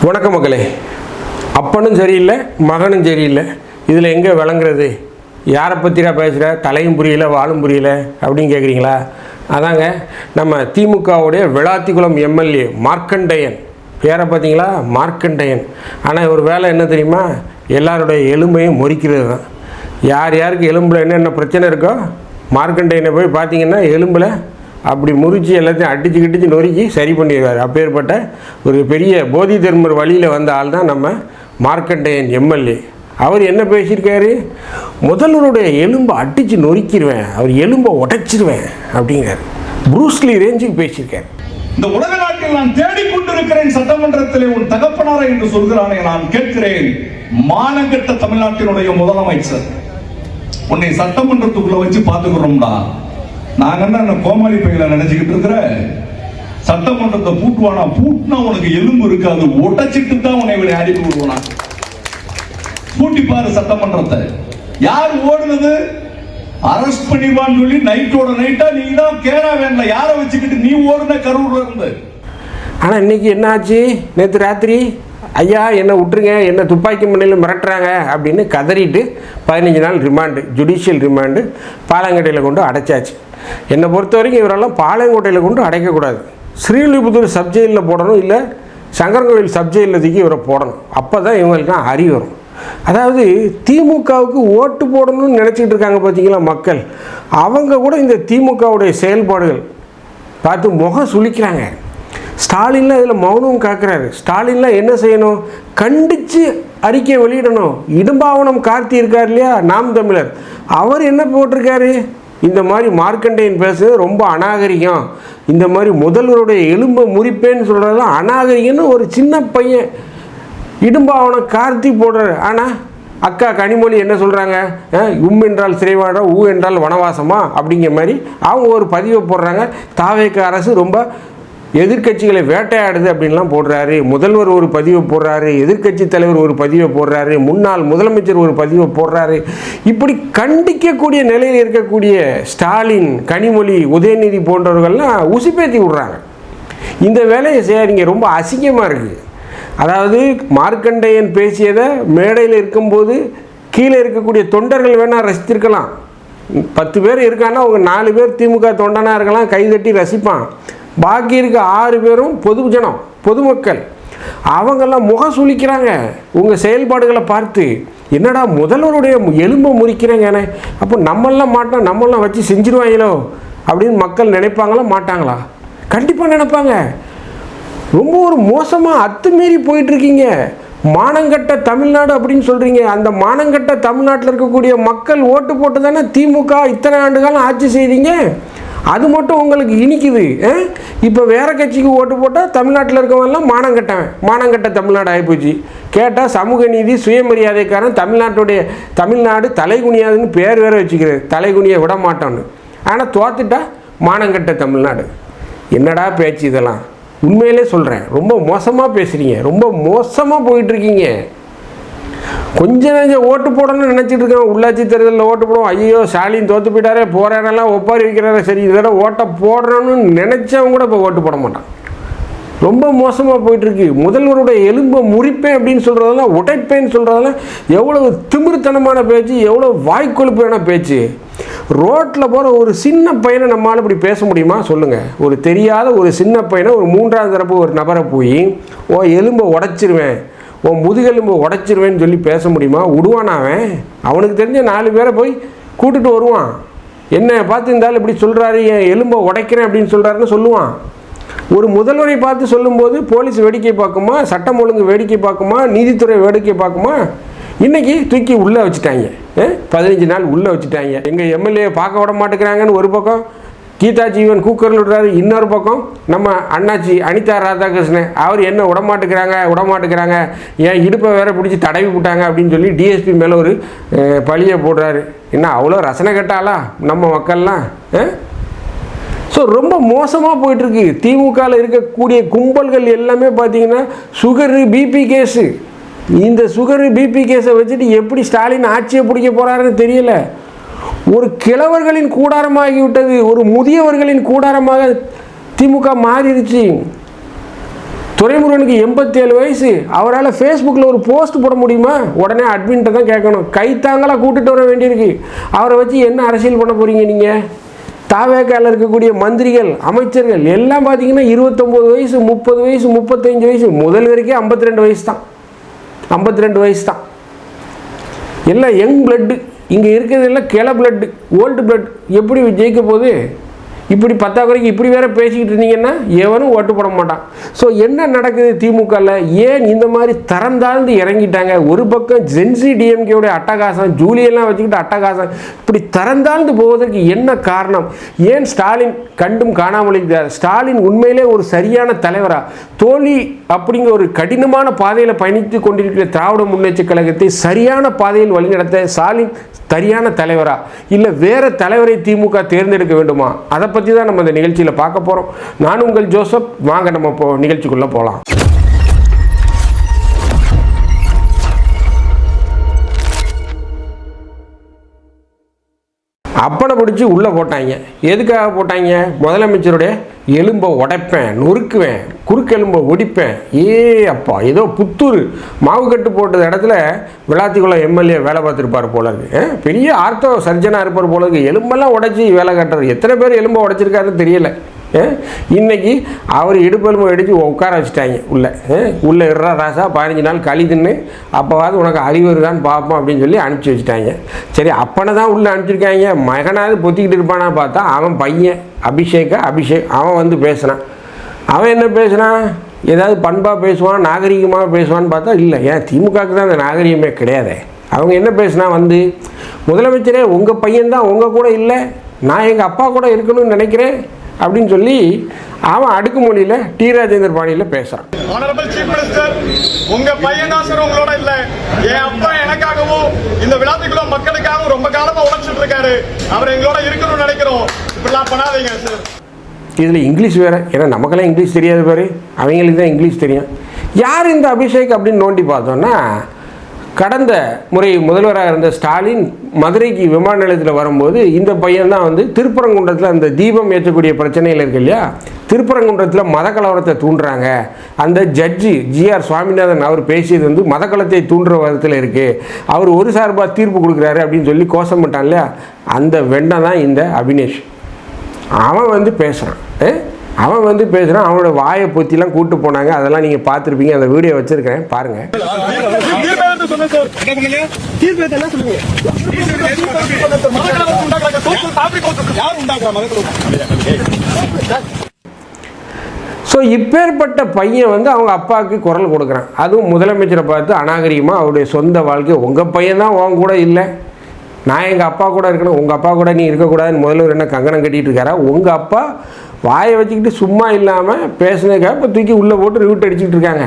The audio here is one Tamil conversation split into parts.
வணக்கம் மக்களே. அப்பனும் சரியில்லை, மகனும் சரியில்லை. இதில் எங்கே விளங்குறது? யாரை பற்றியா பேசுகிற? தலையும் புரியல, வாழும் புரியல அப்படின்னு கேட்குறீங்களா? அதாங்க நம்ம திமுகவுடைய விளாத்திக்குளம் எம்எல்ஏ மார்க்கண்டையன். பேரை பார்த்தீங்களா? மார்க்கண்டையன். ஆனால் ஒரு வேலை என்ன தெரியுமா? எல்லாருடைய எலும்பையும் முறிக்கிறது தான். யார் யாருக்கு எலும்பில் என்னென்ன பிரச்சனை இருக்கோ மார்க்கண்டையனை போய் பார்த்தீங்கன்னா எலும்பில் அப்படி முறித்து எல்லாத்தையும் அடித்து கிடிச்சு நொறுக்கி சரி பண்ணிடுவார். அப்பேற்பட்ட ஒரு பெரிய போதி தர்மர் வழியில் வந்த ஆள் தான் நம்ம மார்க்கண்டையன் எம்எல்ஏ. அவர் என்ன பேசியிருக்காரு? முதல்வருடைய எலும்பை அடித்து நொறுக்கிடுவேன், அவர் எலும்பை உடைச்சிருவேன் அப்படிங்கிறார். புரூஸ்லி ரேஞ்சுக்கு பேசியிருக்காரு. இந்த உலக நாட்டில் நான் தேடிக்கொண்டிருக்கிறேன் சட்டமன்றத்திலே உன் தகப்பனாரை என்று சொல்கிறானே, நான் கேட்கிறேன், மானங்கெட்ட தமிழ்நாட்டினுடைய முதலமைச்சர், உன்னை சட்டமன்றத்துக்குள்ள வச்சு பார்த்துக்கிறோம்டா. நான் என்ன கோமாளி பையில நினைச்சுக்கிட்டு இருக்கிற? சட்டமன்றத்தை பூட்டுவானா? பூட்டினா உனக்கு எலும்பு இருக்காது, உடைச்சிட்டு தான் உன்னை விட அடித்து விடுவானா. பூட்டி பாரு சட்டமன்றத்தை. யார் ஓடுனது? அரஸ்ட் பண்ணிடுவான்னு சொல்லி நைட்டோட நைட்டா நீ தான் கேரா வேண்டல. யாரை வச்சுக்கிட்டு நீ ஓடுன கரூர்ல இருந்து? ஆனால் இன்னைக்கு என்ன ஆச்சு? நேற்று ராத்திரி ஐயா என்னை விட்டுருங்க, என்னை துப்பாக்கி முனையில் மிரட்டுறாங்க அப்படின்னு கதறிட்டு 15 நாள் ரிமாண்டு, ஜுடிஷியல் ரிமாண்டு பாலங்கோட்டையில் கொண்டு அடைச்சாச்சு. என்னை பொறுத்த வரைக்கும் இவரெல்லாம் பாளையங்கோட்டையில் கொண்டு அடைக்கக்கூடாது, ஸ்ரீவில்லிபுத்தூர் சப்ஜெயிலில் போடணும், இல்லை சங்கரங்கோவில் சப்ஜெயிலில் தூக்கி இவரை போடணும். அப்போ தான் இவங்களுக்குலாம் அறிவு வரும். அதாவது திமுகவுக்கு ஓட்டு போடணும்னு நினச்சிக்கிட்டு இருக்காங்க பார்த்தீங்களா மக்கள், அவங்க கூட இந்த திமுகவுடைய செயல்பாடுகள் பார்த்து முகம் சுளிக்கிறாங்க. ஸ்டாலின்லாம் இதில் மௌனம் காக்கிறாரு. ஸ்டாலின்லாம் என்ன செய்யணும்? கண்டித்து அறிக்கை வெளியிடணும். இடும்பாவனம் கார்த்தி இருக்கார் இல்லையா, நாம் தமிழர், அவர் என்ன போட்டிருக்காரு? இந்த மாதிரி மார்க்கண்டையன் பேசுறது ரொம்ப அநாகரிகம், இந்த மாதிரி முதல்வருடைய எலும்பை முறிப்பேன்னு சொல்கிறதெல்லாம் அநாகரிகம்னு ஒரு சின்ன பையன் இடும்பாவனம் கார்த்தி போடுறாரு. ஆனால் அக்கா கனிமொழி என்ன சொல்கிறாங்க? என்றால் சிறைவாடம், ஊ என்றால் வனவாசமா அப்படிங்கிற மாதிரி அவங்க ஒரு பதிவை போடுறாங்க. தாவேக அரசு ரொம்ப எதிர்க்கட்சிகளை வேட்டையாடுது அப்படின்லாம் போடுறாரு. முதல்வர் ஒரு பதிவை போடுறாரு, எதிர்க்கட்சி தலைவர் ஒரு பதிவை போடுறாரு, முன்னாள் முதலமைச்சர் ஒரு பதிவை போடுறாரு. இப்படி கண்டிக்கக்கூடிய நிலையில் இருக்கக்கூடிய ஸ்டாலின், கனிமொழி, உதயநிதி போன்றவர்கள்லாம் உசிப்பேத்தி விடுறாங்க. இந்த வேலையை செய்யாதீங்க, ரொம்ப அசிங்கமாக இருக்குது. அதாவது மார்க்கண்டையன் பேசியதை மேடையில் இருக்கும்போது கீழே இருக்கக்கூடிய தொண்டர்கள் வேணால் ரசித்திருக்கலாம். 10 பேர் இருக்கான்னா அவங்க 4 பேர் திமுக தொண்டனாக இருக்கலாம், கைதட்டி ரசிப்பான். பாக்கி இருக்க 6 பேரும் பொதுஜனம், பொதுமக்கள், அவங்கெல்லாம் முகம் சுளிக்கிறாங்க உங்கள் செயல்பாடுகளை பார்த்து. என்னடா முதல்வருடைய எலும்பை முறிக்கிறாங்கண்ணே, அப்போ நம்மளாம் மாட்டோம், நம்மளாம் வச்சு செஞ்சிருவாங்களோ அப்படின்னு மக்கள் நினைப்பாங்களா மாட்டாங்களா? கண்டிப்பாக நினைப்பாங்க. ரொம்ப ஒரு மோசமாக அத்துமீறி போயிட்டுருக்கீங்க. மானங்கட்ட தமிழ்நாடு அப்படின்னு சொல்கிறீங்க. அந்த மானங்கட்ட தமிழ்நாட்டில் இருக்கக்கூடிய மக்கள் ஓட்டு போட்டு தானே திமுக இத்தனை ஆண்டு காலம் ஆட்சி செய்தீங்க. அது மட்டும் உங்களுக்கு இனிக்குது. இப்போ வேறு கட்சிக்கு ஓட்டு போட்டால் தமிழ்நாட்டில் இருக்கவங்கெல்லாம் மானங்கட்டவன், மானங்கட்ட தமிழ்நாடு ஆகிப்போச்சு. கேட்டால் சமூக நீதி சுயமரியாதைக்காரன் தமிழ்நாடு தலைகுனியாதுன்னு பேர் வேறு வச்சுக்கிறது, தலைகுனியை விட மாட்டோன்னு. ஆனால் தோத்துட்டா மானங்கட்ட தமிழ்நாடு. என்னடா பேச்சு இதெல்லாம்? உண்மையிலே சொல்கிறேன், ரொம்ப மோசமாக பேசுகிறீங்க, ரொம்ப மோசமாக போயிட்டுருக்கீங்க. கொஞ்சம் நெஞ்சம் ஓட்டு போடணும்னு நினச்சிட்டு இருக்கேன். உள்ளாட்சி தேர்தலில் ஓட்டு போடுவோம், ஐயோ ஸ்டாலின் தோற்று போயிட்டாரே, போகிறாரெல்லாம் ஒப்பாரி வைக்கிறாரே, சரி இதோட ஓட்டை போடுறோன்னு நினச்சவங்க கூட இப்போ ஓட்டு போட மாட்டான். ரொம்ப மோசமாக போயிட்டுருக்கு. முதல்வருடைய எலும்பை முறிப்பேன் அப்படின்னு சொல்கிறதெல்லாம், உடைப்பேன்னு சொல்கிறதெல்லாம் எவ்வளோ திமிர்த்தனமான பேச்சு, எவ்வளோ வாய்க்கொழுப்பான பேச்சு. ரோட்டில் போகிற ஒரு சின்ன பையனை நம்மளால் இப்படி பேச முடியுமா சொல்லுங்கள்? ஒரு தெரியாத ஒரு சின்ன பையனை, ஒரு 3ஆவது தரப்பு ஒரு நபரை போய் ஓ எலும்பை உடைச்சிருவேன், உன் முதுகெலும்பை உடைச்சிருவேன்னு சொல்லி பேச முடியுமா? விடுவானா அவன்? அவனுக்கு தெரிஞ்ச 4 பேரை போய் கூட்டுட்டு வருவான். என்ன பார்த்து இருந்தாலும் இப்படி சொல்கிறாரு, என் எலும்பை உடைக்கிறேன் அப்படின்னு சொல்கிறாருன்னு சொல்லுவான். ஒரு முதல்வரை பார்த்து சொல்லும்போது போலீஸ் வேடிக்கை பார்க்குமா, சட்டம் ஒழுங்கு வேடிக்கை பார்க்குமா, நீதித்துறை வேடிக்கை பார்க்குமா? இன்றைக்கி தூக்கி உள்ளே வச்சுட்டாங்க, 15 நாள் உள்ளே வச்சுட்டாங்க. எங்கள் எம்எல்ஏ பார்க்க விட மாட்டேங்கிறாங்கன்னு ஒரு பக்கம் கீதா ஜீவன் கூக்கரில் விடுறாரு, இன்னொரு பக்கம் நம்ம அண்ணாச்சி அனிதா ராதாகிருஷ்ணன் அவர் என்ன விடமாட்டுக்கிறாங்க, ஏன் இடுப்பை வேற பிடிச்சி தடவி விட்டாங்க அப்படின்னு சொல்லி டிஎஸ்பி மேலே ஒரு பழியை போடுறாரு. என்ன அவ்வளோ ரசனை கட்டாலா நம்ம மக்கள்லாம்? ஸோ ரொம்ப மோசமாக போயிட்டுருக்கு. திமுகவில் இருக்கக்கூடிய கும்பல்கள் எல்லாமே பார்த்தீங்கன்னா சுகரு பிபி கேஸு. இந்த சுகரு பிபி கேஸை வச்சுட்டு எப்படி ஸ்டாலின் ஆட்சியை பிடிக்க போகிறாருன்னு தெரியல. ஒரு கிழவர்களின் கூடாரமாகிவிட்டது, ஒரு முதியவர்களின் கூடாரமாக திமுக மாறிடுச்சு. துரைமுருகனுக்கு 87 வயசு, அவரால் ஃபேஸ்புக்கில் ஒரு போஸ்ட் போட முடியுமா? உடனே அட்மின்ட்ட தான் கேட்கணும். கைத்தாங்களாக கூட்டிகிட்டு வர வேண்டியிருக்கு. அவரை வச்சு என்ன அரசியல் பண்ண போகிறீங்க நீங்கள்? தாவேக்கால இருக்கக்கூடிய மந்திரிகள், அமைச்சர்கள் எல்லாம் பார்த்தீங்கன்னா 29 வயசு, 30 வயசு, 35 வயசு, முதல்வருக்கே 52 வயசு தான். 52 வயசு தான். எல்லாம் யங் பிளட்டு. இங்கே இருக்கிறது எல்லாம் கிள பிளட்டு, ஓல்டு பிளட். எப்படி ஜெயிக்க போகுது? இப்படி பத்தாக்குறைக்கு இப்படி வேற பேசிக்கிட்டு இருந்தீங்கன்னா எவனும் ஓட்டு போட மாட்டான். ஸோ என்ன நடக்குது திமுகவில்? ஏன் இந்த மாதிரி தரம் தாழ்ந்து இறங்கிட்டாங்க? ஒரு பக்கம் ஜென்சி டிஎம்கேவுடைய அட்டகாசம், ஜூலியெல்லாம் வச்சுக்கிட்டு அட்டகாசம், இப்படி தரம் தாழ்ந்து போவதற்கு என்ன காரணம்? ஏன் ஸ்டாலின் கண்டும் காணாமல் இருக்கிறார்? ஸ்டாலின் உண்மையிலே ஒரு சரியான தலைவரா? தோல்வி அப்படிங்கிற ஒரு கடினமான பாதையில் பயணித்து கொண்டிருக்கிற திராவிட முன்னேற்ற கழகத்தை சரியான பாதையில் வழிநடத்த ஸ்டாலின் சரியான தலைவரா, இல்லை வேற தலைவரை திமுக தேர்ந்தெடுக்க வேண்டுமா? அதை பற்றி தான் நம்ம இந்த நிகழ்ச்சியில் பார்க்க போகிறோம். நான் உங்கள் ஜோசப். வாங்க நம்ம நிகழ்ச்சிக்குள்ளே போகலாம். அப்பனை பிடிச்சி உள்ளே போட்டாங்க. எதுக்காக போட்டாங்க? முதலமைச்சருடைய எலும்பை உடைப்பேன், நொறுக்குவேன், குறுக்கெலும்பை ஒடிப்பேன். அப்பா ஏதோ புத்தூர் மாவு கட்டு போட்டது இடத்துல விளாத்திக்குளம் எம்எல்ஏ வேலை பார்த்துருப்பார் போல இருக்கு. பெரிய ஆர்த்தோ சர்ஜனாக இருப்பார் போல இருக்கு. எலும்பெல்லாம் உடைச்சி வேலை கட்டுறது. எத்தனை பேர் எலும்பை உடைச்சிருக்காருன்னு தெரியல. இன்னைக்கு அவர் இடுப்பெலும்பை அடித்து உட்கார வச்சுட்டாங்க. உள்ளே இறா ராசா 15 நாள் கழிதுன்னு, அப்போவாது உனக்கு அறிவு வருதான்னு பார்ப்போம் அப்படின்னு சொல்லி அனுப்பிச்சி வச்சுட்டாங்க. சரி, அப்பனை தான் உள்ளே அனுப்பிச்சிருக்காங்க. மகனாவது பொத்திக்கிட்டு இருப்பானா பார்த்தா அவன் பையன் அபிஷேக் அவன் வந்து பேசுனான். அவன் என்ன பேசுனான்? ஏதாவது பண்பாக பேசுவான், நாகரிகமாக பேசுவான்னு பார்த்தா இல்லை. ஏன் திமுகவுக்கு தான் அந்த நாகரிகமே கிடையாது. அவங்க என்ன பேசுனா வந்து, முதலமைச்சரே உங்கள் பையன்தான் உங்கள் கூட இல்லை, நான் எங்கள் அப்பா கூட இருக்கணும்னு நினைக்கிறேன் அப்படின்னு சொல்லி அவன் அடுக்குமொழியில் டி ராஜேந்தர் பாணியில் பேசுகிறான். ஆனரபிள் சீஃப் மினிஸ்டர், உங்க பையன் தான் சார் உங்களோட இல்ல, என் அப்பா எனக்காகவும் இந்த விழாத்துக்குள்ள மக்களுக்காகவும் ரொம்ப காலமா உழைச்சிட்டு இருக்காரு, அவர் எங்களோட இருக்கணும்னு நினைக்கிறோம். இப்படிலாம் பண்ணாதீங்க சார். இதில் இங்கிலீஷ் வேறு. ஏன்னா நமக்கெல்லாம் இங்கிலீஷ் தெரியாது பாரு, அவங்களுக்கு தான் இங்கிலீஷ் தெரியும். யார் இந்த அபிஷேக் அப்படின்னு நோண்டி பார்த்தோன்னா, கடந்த முறை முதல்வராக இருந்த ஸ்டாலின் மதுரைக்கு விமான நிலையத்தில் வரும்போது இந்த பையன் தான் வந்து திருப்பரங்குன்றத்தில் அந்த தீபம் ஏற்றக்கூடிய பிரச்சனைகள் இருக்கு இல்லையா, திருப்பரங்குன்றத்தில் மத கலவரத்தை தூண்டுறாங்க. அந்த ஜட்ஜி ஜிஆர் சுவாமிநாதன் அவர் பேசியது வந்து மதக்கலத்தை தூண்டுற விதத்தில் இருக்குது, அவர் ஒரு சார்பாக தீர்ப்பு கொடுக்குறாரு அப்படின்னு சொல்லி கோஷம் பண்ணிட்டான் இல்லையா, அந்த வெண்ணை தான் இந்த அபினேஷ். அவன் வந்து பேசுகிறான். அவனோட வாயை பொத்திலாம் கூட்டு போனாங்க. அதெல்லாம் நீங்கள் பார்த்துருப்பீங்க. அந்த வீடியோ வச்சுருக்கேன், பாருங்கள். ஸோ இப்பேற்பட்ட பையன் வந்து அவங்க அப்பாவுக்கு குரல் கொடுக்குறான். அதுவும் முதலமைச்சரை பார்த்து அநாகரிகமாக அவருடைய சொந்த வாழ்க்கை, உங்கள் பையன் தான் உன் கூட இல்லை, நான் எங்கள் அப்பா கூட இருக்கணும், உங்கள் அப்பா கூட நீ இருக்கக்கூடாதுன்னு முதல்வர் என்ன கங்கணம் கட்டிகிட்டு இருக்காரா? உங்கள் அப்பா வாயை வச்சுக்கிட்டு சும்மா இல்லாமல் பேசுனதுக்காக இப்போ தூக்கி உள்ளே போட்டு ரிவிட் அடிச்சுக்கிட்டு இருக்காங்க.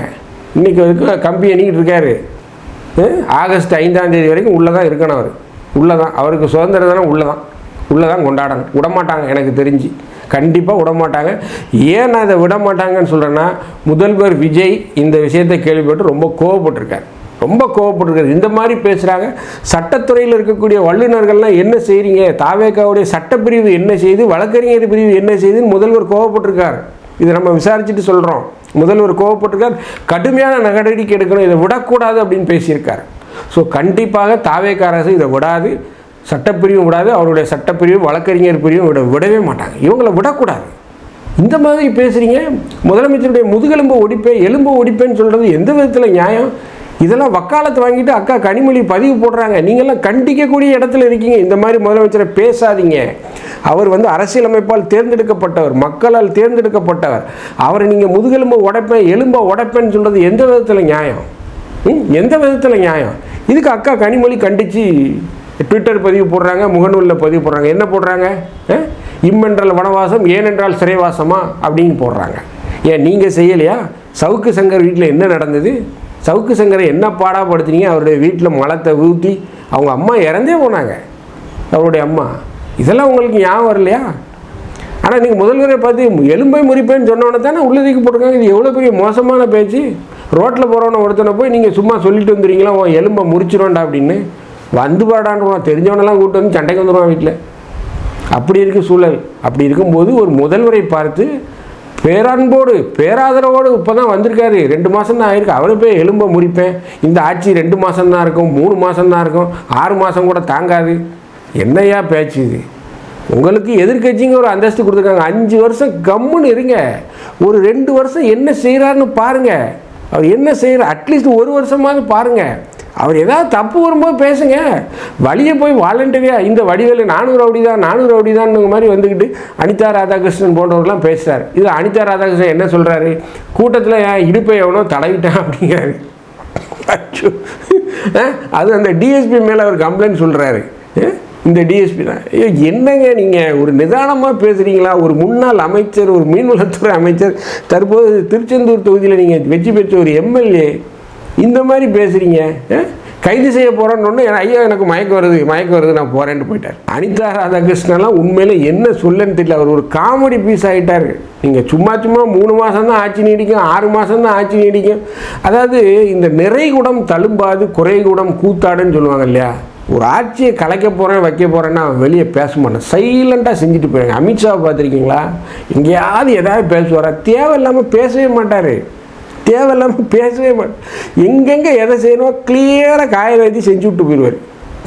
இன்றைக்கி வரைக்கும் கம்பி எண்ணிக்கிட்டு இருக்காரு. ஆகஸ்ட் 5ஆம் தேதி வரைக்கும் உள்ளே தான் இருக்கணும். அவர் உள்ளே தான், அவருக்கு சுதந்திரம் தானே உள்ளே தான் கொண்டாடணும். விடமாட்டாங்க, எனக்கு தெரிஞ்சு கண்டிப்பாக விடமாட்டாங்க. ஏன் நான் இதை விடமாட்டாங்கன்னு சொல்கிறேன்னா, முதல்வர் விஜய் இந்த விஷயத்தை கேள்விப்பட்டு ரொம்ப கோவப்பட்டிருக்கார். இந்த மாதிரி பேசுகிறாங்க. சட்டத்துறையில் இருக்கக்கூடிய வல்லுநர்கள்லாம் என்ன செய்கிறீங்க, தாவேக்காவுடைய சட்டப்பிரிவு என்ன செய்து, வழக்கறிஞர் பிரிவு என்ன செய்துன்னு முதல்வர் கோவப்பட்டிருக்கார். இதை நம்ம விசாரிச்சுட்டு சொல்கிறோம். முதல்வர் கோவப்பட்டிருக்கார், கடுமையான நடவடிக்கை எடுக்கணும், இதை விடக்கூடாது அப்படின்னு பேசியிருக்கார். ஸோ கண்டிப்பாக தாவேக்கா அரசு இதை விடாது, சட்டப்பிரிவும் விடாது, அவருடைய சட்டப்பிரிவு வழக்கறிஞர் பிரிவும் விடவே மாட்டாங்க. இவங்களை விடக்கூடாது. இந்த மாதிரி பேசுகிறீங்க. முதலமைச்சருடைய முதுகெலும்பு எலும்பு ஒடிப்பேன்னு சொல்கிறது எந்த விதத்தில் நியாயம்? இதெல்லாம் வக்காலத்து வாங்கிட்டு அக்கா கனிமொழி பதிவு போடுறாங்க. நீங்கள்லாம் கண்டிக்கக்கூடிய இடத்துல இருக்கீங்க. இந்த மாதிரி முதலமைச்சரை பேசாதீங்க. அவர் வந்து அரசியலமைப்பால் தேர்ந்தெடுக்கப்பட்டவர், மக்களால் தேர்ந்தெடுக்கப்பட்டவர். அவரை நீங்கள் முதுகெலும்பை எலும்பை உடைப்பேன்னு சொல்கிறது எந்த விதத்தில் நியாயம்? எந்த விதத்தில் நியாயம்? இதுக்கு அக்கா கனிமொழி கண்டித்து ட்விட்டர் பதிவு போடுறாங்க, முகநூலில் பதிவு போடுறாங்க. என்ன போடுறாங்க? இம்மென்றால் வனவாசம், ஏனென்றால் சிறைவாசமா அப்படின்னு போடுறாங்க. ஏன் நீங்கள் செய்யலையா? சவுக்கு சங்கர் வீட்டில் என்ன நடந்தது? சவுக்கு சங்கரை என்ன பாடாப்படுத்தினீங்க? அவருடைய வீட்டில் மலத்தை ஊற்றி அவங்க அம்மா இறந்தே போனாங்க, அவருடைய அம்மா. இதெல்லாம் உங்களுக்கு ஞாபகம் வரலையா? ஆனால் நீங்கள் முதல்வரை பார்த்து எலும்பை முறிப்பேன்னு சொன்னோன்னே தானே உள்ளதுக்கு போட்டிருக்காங்க. இது எவ்வளோ பெரிய மோசமான பேச்சு. ரோட்டில் போகிறவன ஒருத்தனை போய் நீங்கள் சும்மா சொல்லிட்டு வந்துடுறீங்களா, உன் எலும்பை முறிச்சிடும்டா அப்படின்னு. வந்து பாடான்றான், தெரிஞ்சவனெல்லாம் கூப்பிட்டு வந்து சண்டைக்கு வந்துடுவான் வீட்டில். அப்படி இருக்குது சூழல். அப்படி இருக்கும்போது ஒரு முதல்வரை பார்த்து பேரன்போடு பேராதரவோடு இப்போ தான் வந்திருக்காரு. 2 மாதம் தான் ஆயிருக்கு. அவரை போய் எலும்ப முறிப்பேன், இந்த ஆட்சி 2 மாதம் தான் இருக்கும், 3 மாதம் தான் இருக்கும், 6 மாதம் கூட தாங்காது. என்னையா பேச்சு இது? உங்களுக்கு எதிர்கட்சிங்க ஒரு அந்தஸ்து கொடுத்துருக்காங்க. 5 வருஷம் கம்முன்னு இருங்க. ஒரு 2 வருஷம் என்ன செய்கிறாருன்னு பாருங்கள். அவர் என்ன செய்கிறார் அட்லீஸ்ட் 1 வருஷமாவது பாருங்கள். அவர் ஏதாவது தப்பு வரும்போது பேசுங்க. வழியை போய் வாலண்டரியாக இந்த வடிவேலு 400 ரவுடி தான் மாதிரி வந்துக்கிட்டு அனிதா ராதாகிருஷ்ணன் போன்றவர்கள்லாம் பேசுகிறார். இது அனிதா ராதாகிருஷ்ணன் என்ன சொல்கிறாரு? கூட்டத்தில் இடுப்பை எவனோ தடவிட்டான் அப்படிங்கிறாரு. அது அந்த டிஎஸ்பி மேலே அவர் கம்ப்ளைண்ட் சொல்கிறாரு. இந்த டிஎஸ்பி தான். என்னங்க நீங்கள் ஒரு நிதானமாக பேசுகிறீங்களா? ஒரு முன்னாள் அமைச்சர், ஒரு மீன்வளத்துறை அமைச்சர், தற்போது திருச்செந்தூர் தொகுதியில் நீங்கள் வெற்றி பெற்ற ஒரு எம்எல்ஏ இந்த மாதிரி பேசுகிறீங்க. கைது செய்ய போகிறோன்னு ஐயா எனக்கு மயக்கம் வருது நான் போகிறேன்னு போயிட்டார். அனிதா ராதாகிருஷ்ணன்லாம் உண்மையில் என்ன சொல்லன்னு தெரியல. அவர் ஒரு காமெடி பீஸ் ஆகிட்டார். நீங்கள் சும்மா 3 மாதம் தான் ஆட்சி நீடிக்கும், 6 மாதம் தான் ஆட்சி நீடிக்கும். அதாவது இந்த நிறைகுடம் தழும்பாது குறைகுடம் கூத்தாடுன்னு சொல்லுவாங்க இல்லையா? ஒரு ஆட்சியை கலைக்க போகிறேன் வைக்க போகிறேன்னா வெளியே பேச மாட்டேன், சைலண்ட்டாக செஞ்சுட்டு போயிடுங்க. அமித்ஷாவை பார்த்துருக்கீங்களா? எங்கேயாவது ஏதாவது பேசுவாரா? தேவையில்லாமல் பேசவே மாட்டார். எங்கெங்கே எதை செய்யணும் கிளியராக காய வைத்து செஞ்சு விட்டு போயிடுவார்.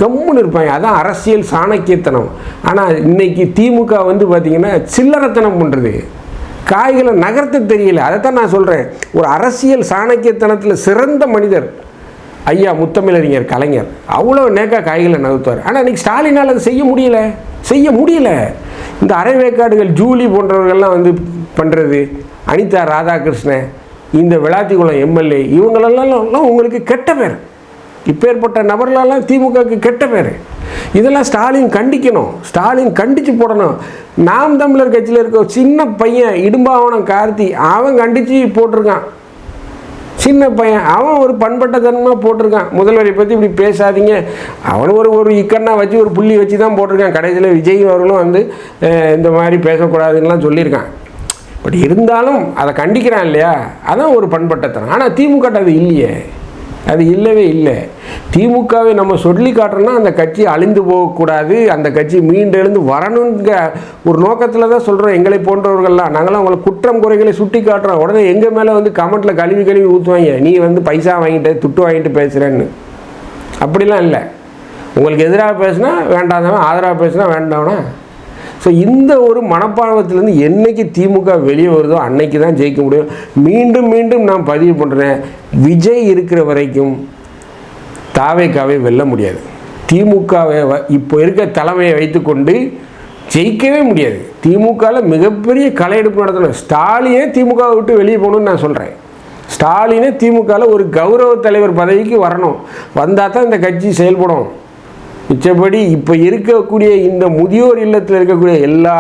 கம்முன்னு இருப்பாங்க. அதான் அரசியல் சாணக்கியத்தனம். ஆனால் இன்னைக்கு திமுக பார்த்திங்கன்னா சில்லறத்தனம் பண்ணுறது, காய்களை நகர்த்த தெரியல. அதைத்தான் நான் சொல்கிறேன். ஒரு அரசியல் சாணக்கியத்தனத்தில் சிறந்த மனிதர் ஐயா முத்தமிழறிஞர் கலைஞர் அவ்வளோ நேக்கா காய்களை நகர்த்துவார். ஆனால் இன்றைக்கி ஸ்டாலினால் அதை செய்ய முடியல. இந்த அரைவேக்காடுகள் ஜூலி போன்றவர்கள்லாம் பண்ணுறது, அனிதா ராதாகிருஷ்ணன், இந்த விளாத்திக்குளம் எம்எல்ஏ, இவங்களெல்லாம் உங்களுக்கு கெட்ட பேர். இப்பேற்பட்ட நபர்களெல்லாம் திமுகவுக்கு கெட்ட பேர். இதெல்லாம் ஸ்டாலின் கண்டிக்கணும். ஸ்டாலின் கண்டித்து போடணும். நாம் தமிழர் கட்சியில் இருக்க சின்ன பையன் இடும்பாவனம் கார்த்தி, அவன் கண்டித்து போட்டிருக்கான். சின்ன பையன் அவன் ஒரு பண்பட்ட தன்மையாக போட்டிருக்கான். முதல்வரை பற்றி இப்படி பேசாதீங்க, அவன் ஒரு இக்கண்ணா வச்சு ஒரு புள்ளி வச்சு தான் போட்டிருக்கான். கடைசியில் விஜய் அவர்களும் இந்த மாதிரி பேசக்கூடாதுன்னெலாம் சொல்லியிருக்கான். பட் இருந்தாலும் அதை கண்டிக்கிறான் இல்லையா? அதான் ஒரு பண்பட்டத்தனம். ஆனால் திமுக அது இல்லையே, அது இல்லவே இல்லை. திமுகவை நம்ம சொல்லி காட்டுறோன்னா அந்த கட்சி அழிந்து போகக்கூடாது, அந்த கட்சி மீண்டெழுந்து வரணுங்க ஒரு நோக்கத்தில் தான் சொல்கிறோம். எங்களை போன்றவர்கள்லாம் நாங்களாம் உங்களை குற்றம் குறைகளை சுட்டி காட்டுறோம். உடனே எங்கள் மேலே கமெண்ட்டில் கழுவி ஊற்றுவாங்க, நீ பைசா வாங்கிட்டு துட்டு வாங்கிட்டு பேசுகிறேன்னு. அப்படிலாம் இல்லை. உங்களுக்கு எதிராக பேசுனா வேண்டாதவன், ஆதரவாக பேசுனா வேண்டாம்னா. ஸோ இந்த ஒரு மனப்பான்மத்திலேருந்து என்றைக்கு திமுக வெளியே வருதோ அன்னைக்கு தான் ஜெயிக்க முடியும். மீண்டும் நான் பதிவு பண்ணுறேன், விஜய் இருக்கிற வரைக்கும் தாவேக்காவை வெல்ல முடியாது. திமுகவை இப்போ இருக்க தலைமையை வைத்துக்கொண்டு ஜெயிக்கவே முடியாது. திமுகவில் மிகப்பெரிய களையெடுப்பு நடத்தணும். ஸ்டாலினே திமுகவை விட்டு வெளியே போகணும்னு நான் சொல்கிறேன். ஸ்டாலினே திமுகவில் ஒரு கௌரவ தலைவர் பதவிக்கு வரணும். வந்தால் தான் இந்த கட்சி செயல்படும். மிச்சப்படி இப்போ இருக்கக்கூடிய இந்த முதியோர் இல்லத்தில் இருக்கக்கூடிய எல்லா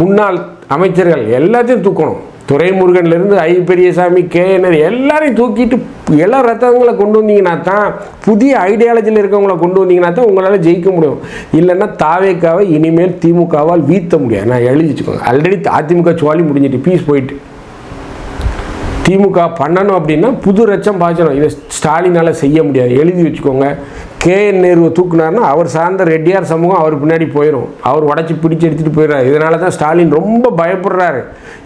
முன்னாள் அமைச்சர்கள் எல்லாத்தையும் தூக்கணும். துரைமுருகன்லேருந்து ஐ பெரியசாமி, கேஎன்ஆர் எல்லாரையும் தூக்கிட்டு எல்லா ரத்தங்களை கொண்டு வந்தீங்கன்னா தான், புதிய ஐடியாலஜியில் இருக்கவங்களை கொண்டு வந்தீங்கன்னா தான் உங்களால் ஜெயிக்க முடியும். இல்லைன்னா தாவேக்காவை இனிமேல் திமுகவால் வீழ்த்த முடியாது. நான் எழுதி வச்சுக்கோங்க. ஆல்ரெடி அதிமுக சுவாலி முடிஞ்சிட்டு பீஸ் போயிட்டு. திமுக பண்ணணும் அப்படின்னா புது ரச்சம் பாய்ச்சணும். இதை ஸ்டாலினால் செய்ய முடியாது, எழுதி வச்சுக்கோங்க. கேஎன் நேருவை தூக்குனார்னா அவர் சார்ந்த ரெட்டியார் சமூகம் அவர் பின்னாடி போயிடும். அவர் உடச்சி பிடிச்சி எடுத்துகிட்டு போயிடுறாரு. இதனால தான் ஸ்டாலின் ரொம்ப பயப்படுறாரு.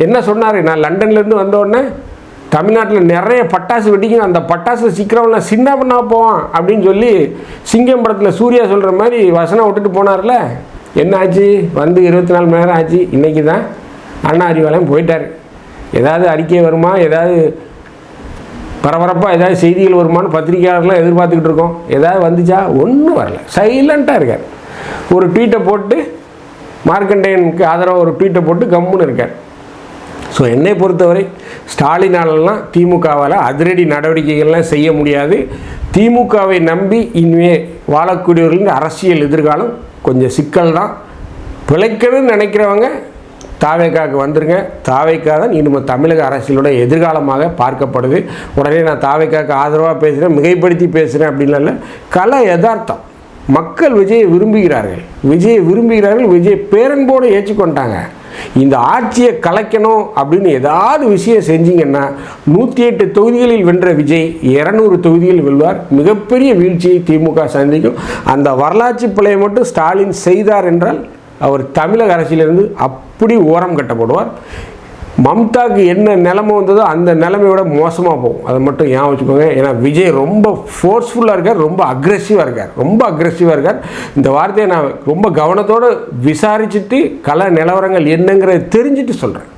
என்ன சொன்னார்? நான் லண்டன்லேருந்து வந்தோடனே தமிழ்நாட்டில் நிறைய பட்டாசு வெடிக்கும், அந்த பட்டாசு சீக்கிரம்லாம் சின்ன பண்ணா போவான் அப்படின்னு சொல்லி சிங்கம் படத்தில் சூர்யா சொல்கிற மாதிரி வசனம் விட்டுட்டு போனார்ல. என்ன ஆச்சு? 24 மணி நேரம் ஆச்சு. இன்றைக்கி தான் அண்ணா அறிவாலயம் போயிட்டார். ஏதாவது அறிக்கை வருமா, ஏதாவது பரபரப்பாக ஏதாவது செய்திகள் வருமானு பத்திரிகையாளர்லாம் எதிர்பார்த்துக்கிட்டு இருக்கோம். ஏதாவது வந்துச்சா? ஒன்றும் வரல. சைலண்ட்டாக இருக்கார். ஒரு ட்வீட்டை போட்டு மார்க்கண்டேயனுக்கு ஆதரவாக ஒரு ட்வீட்டை போட்டு கம்முன்னு இருக்கார். ஸோ என்னை பொறுத்தவரை ஸ்டாலினாலெல்லாம் திமுகவால் அதிரடி நடவடிக்கைகள்லாம் செய்ய முடியாது. திமுகவை நம்பி இனிமே வாழக்கூடியவர்களின் அரசியல் எதிர்காலம் கொஞ்சம் சிக்கல் தான். பிழைக்கணும்னு நினைக்கிறவங்க தாவேக்காவுக்கு வந்துருங்க. தாவேக்கா தான் இனிமேல் தமிழக அரசியலோட எதிர்காலமாக பார்க்கப்படுது. உடனே நான் தாவேக்காவுக்கு ஆதரவாக பேசுகிறேன், மிகைப்படுத்தி பேசுகிறேன் அப்படின்லாம் இல்லை. கலை யதார்த்தம். மக்கள் விஜயை விரும்புகிறார்கள், விஜய் பேரன்போடு ஏற்றுக்கொண்டாங்க. இந்த ஆட்சியை கலைக்கணும் அப்படின்னு ஏதாவது விஷயம் செஞ்சீங்கன்னா 108 தொகுதிகளில் வென்ற விஜய் 200 தொகுதிகளில் வெல்வார். மிகப்பெரிய வீழ்ச்சியை திமுக சந்திக்கும். அந்த வரலாற்று பிழையை மட்டும் ஸ்டாலின் செய்தார் என்றால் அவர் தமிழக அரசியலிருந்து அப்படி ஓரம் கட்டப்படுவார். மம்தாக்கு என்ன நிலைமை வந்ததோ அந்த நிலைமையோட மோசமாக போகும். அதை மட்டும் ஞாபகம் வச்சுக்கோங்க. ஏன்னா விஜய் ரொம்ப ஃபோர்ஸ்ஃபுல்லாக இருக்கார், ரொம்ப அக்ரெசிவாக இருக்கார். இந்த வார்த்தையை நான் ரொம்ப கவனத்தோடு விசாரிச்சுட்டு கள நிலவரங்கள் என்னங்கிறத தெரிஞ்சுட்டு சொல்கிறேன்.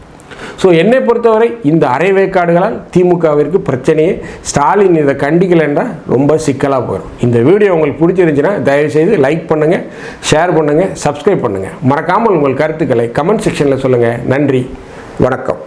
ஸோ என்னை பொறுத்தவரை இந்த அரைவேக்காடுகளால் திமுகவிற்கு பிரச்சனையே. ஸ்டாலின் இதை கண்டிக்கலைன்னா ரொம்ப சிக்கலாக போயிடும். இந்த வீடியோ உங்களுக்கு பிடிச்சிருந்துச்சுன்னா தயவுசெய்து லைக் பண்ணுங்கள், ஷேர் பண்ணுங்கள், சப்ஸ்கிரைப் பண்ணுங்கள். மறக்காமல் உங்கள் கருத்துக்களை கமெண்ட் செக்ஷனில் சொல்லுங்கள். நன்றி, வணக்கம்.